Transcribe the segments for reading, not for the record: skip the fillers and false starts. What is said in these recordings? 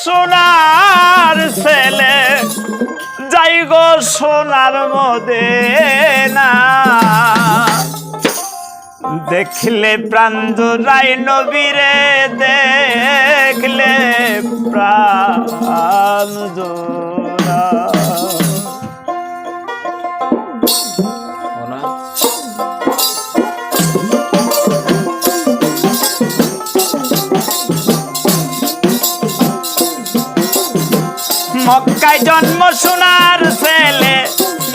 সোনার ছেলে যাই গো সোনার মদিনা দেখলে প্রাণ জোড়ায় নবীরে দেখলে প্রাণ জোড়া মক্কায় জন্ম সোনার ছেলে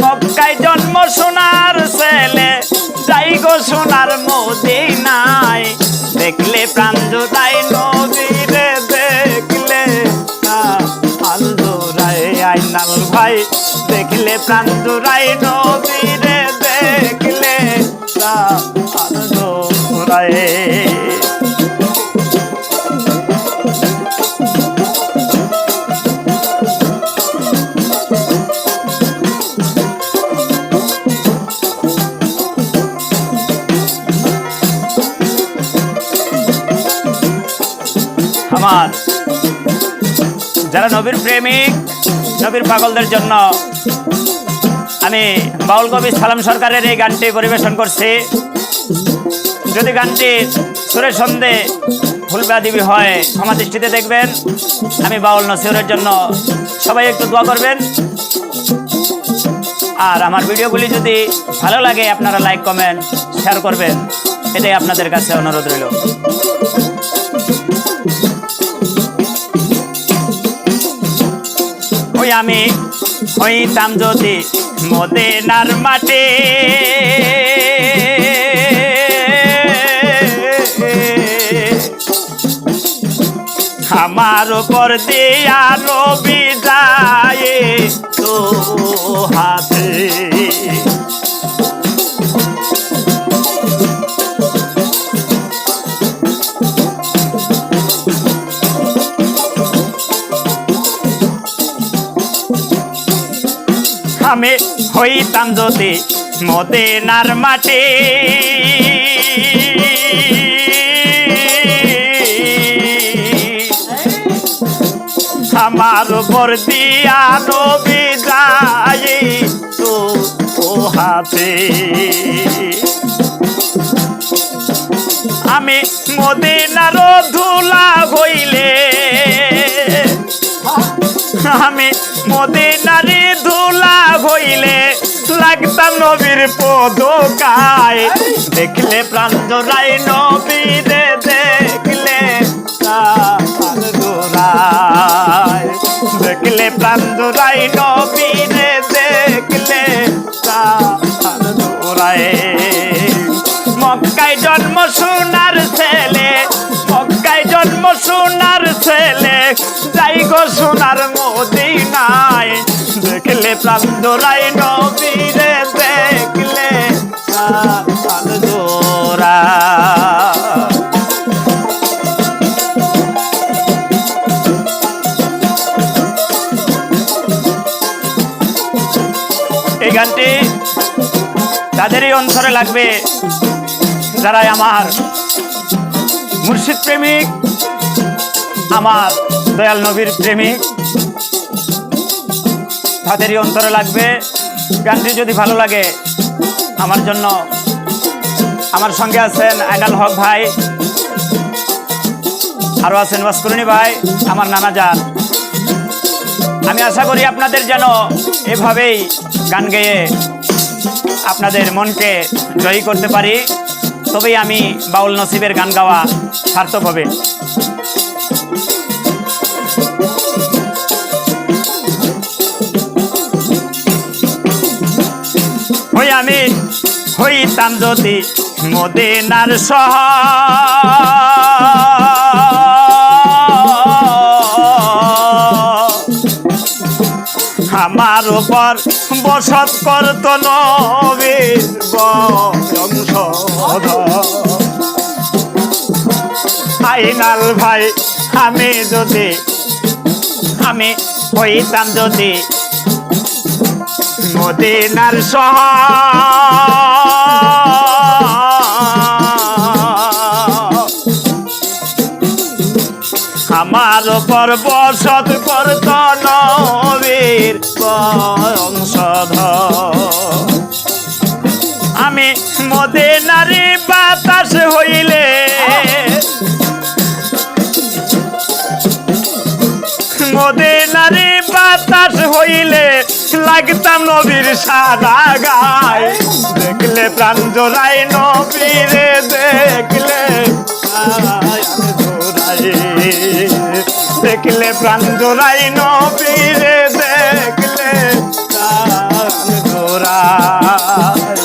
মক্কায় জন্ম সোনার ছেলে যাই গো সোনার মদিনায় দেখলে প্রাণ জোড়ায় নবীরে দেখলে প্রাণ জোড়ায় আইনাল ভাই দেখলে প্রাণ জোড়ায় নবীরে দেখলে প্রাণ জোড়ায় আমার যারা নবীর প্রেমিক নবীর পাগলদের জন্য আমি বাউল কবি সালাম সরকারের এই গানটি পরিবেশন করছি। যদি গানটির সুরের সন্ধে ভুলভ্রান্তি হয় ক্ষমা দৃষ্টিতে দেখবেন। আমি বাউল নসিহতের জন্য সবাই একটু দোয়া করবেন। আর আমার ভিডিওগুলি যদি ভালো লাগে আপনারা লাইক কমেন্ট শেয়ার করবেন, এটাই আপনাদের কাছে অনুরোধ রইল। আমি হইতাম যদি মদিনার মাটি আমার উপর দিয়া নবী যায় তো হাতে আমি হইতাম যদি মদিনার মাটি আমার উপর দিয়া নবী যায় তো হাতে আমি মদিনার ধুলা হইলে আমি মদিনারি ধুলা হইলে লাগতাম নবীর পদকায় দেখলে প্রাণ জোড়ায় নবীরে দেখলে প্রাণ জোড়ায় দেখলে প্রাণ জোড়ায় নবীরে দেখলে প্রাণ জোড়ায় মক্কায় জন্ম সোনার ছেলে মক্কায় জন্ম সোনার ছেলে যাই গো সোনার মদিনায় দেখলে প্রাণ জোড়ায় নবীরে দেখলে প্রাণ জোড়া এই গানটি তাদেরই অন্তরে লাগবে যারা আমার মুর্শিদ প্রেমিক আমার দয়াল নবীর প্রেমিক তাদেরই অন্তরে লাগবে। গানটি যদি ভালো লাগে আমার জন্য আমার সঙ্গে আছেন আইনাল হক ভাই, আরও আছেন ওয়াসকুরুনি ভাই, আমার নানা যান। আমি আশা করি আপনাদের যেন এভাবেই গান গেয়ে আপনাদের মনকে জয়ী করতে পারি, তবেই আমি বাউল নসিবের গান গাওয়া সার্থক হবে। ওই আমি হইতাম যদি মদিনার আমার উপর বসত করত নবীর বংশধর আইনাল ভাই আমি হইতাম যদি মদিনার আমার উপর বসত করত নবীর বংশধর। আমি মদিনারি বাতাস হইলে মদিনারি বাতাস হইলে লাগতাম নবীর সারা গায়। দেখলে প্রাণ জোড়াই নবীরে দেখলে দেখলে প্রাণ জোড়াই নবীরে দেখলে প্রাণ জোড়াই।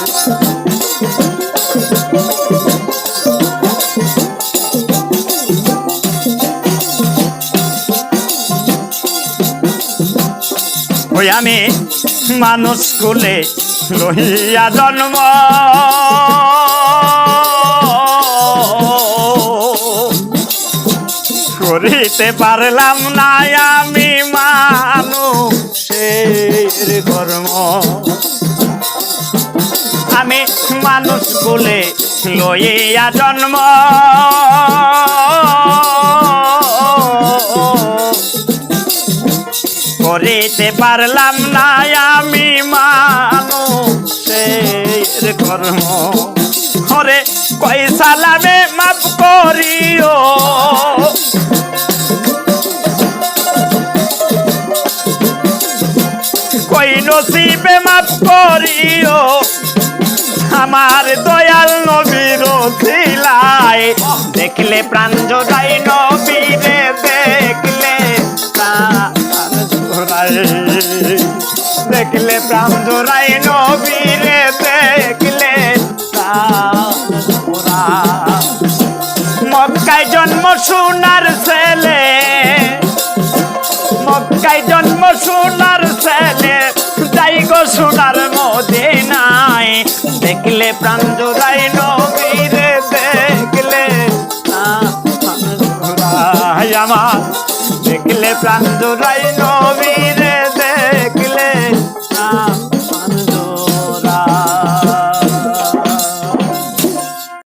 ওই আমি মানুষ কুলে লইয়া জন্ম, করিতে পারলাম না আমি মানুষের কর্ম। আমি মানুষ কুলে লইয়া জন্ম, করিতে পারলাম না আমি মানুষের কর্ম। হরে কই সালামে মাফ করিও, কই নসিবে মাফ করিও, আমার দয়াল নবীর খিলায়। দেখলে প্রাণ জোড়াই নবীরে দেখলে দেখলে প্রাণ জোড়াই নবীরে দেখলে। মক্কায় জন্ম সোনার ছেলে, মক্কায় জন্ম সোনার ছেলে, যাই গো সোনার মদিনায়। দেখলে প্রাণ জোড়াই নবীরে দেখলে আমার। দেখলে প্রাণ জোড়াই নবীরে দেখলে